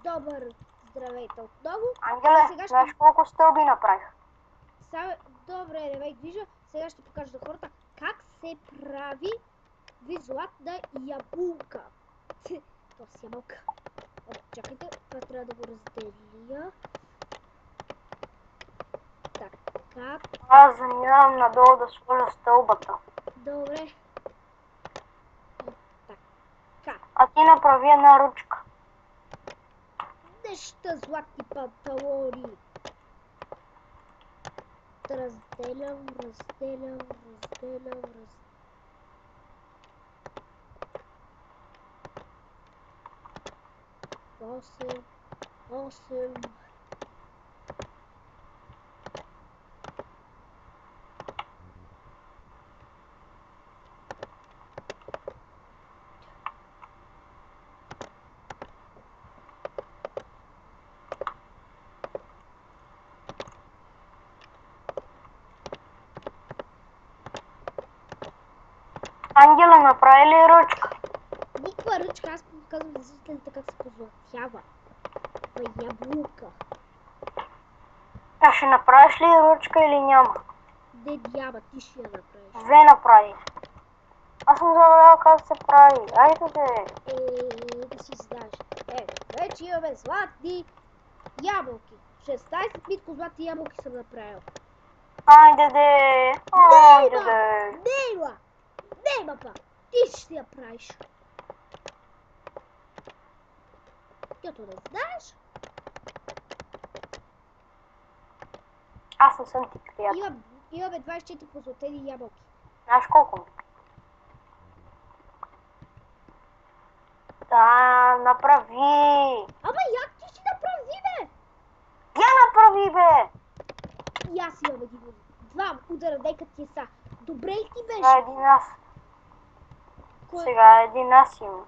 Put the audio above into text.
Добър здравейте отново. Ангеле, Сега ще... знаеш колко стълби направих? Добре, не движа. Сега ще покажа на хората как се прави златна ябълка. Това си ябълка. Чакайте, това трябва да го разделя. Така. Аз заминавам надолу да сложа стълбата. Добре. Така. А ти направи една ручка. Нещо златни панталони. Разделям. 8. Ангела, направи ли ручка? Никаква ръчка, аз показвам на зрителите как се позлатява. Ябълка. А ще направиш ли ручка или няма? Не няма, ти ще я направиш. Две направи. Аз съм забравял как се прави. Айде де. Да си знаеш. Вече имаме златни ябълки. 16 митко златни ябълки съм направил. Айде де. Айде де. Нейма па! Ти ще я правиш. Като не знаеш, Аз не съм ти приятел. имаме 24 позлатени ябълки. Знаеш колко ми? Да, направи. Ама як ти ще направи, бе? Я направи, бе. И аз имам два удара, нека ти са. Добре ли ти беше? Сега един аз. Сега един аз имам.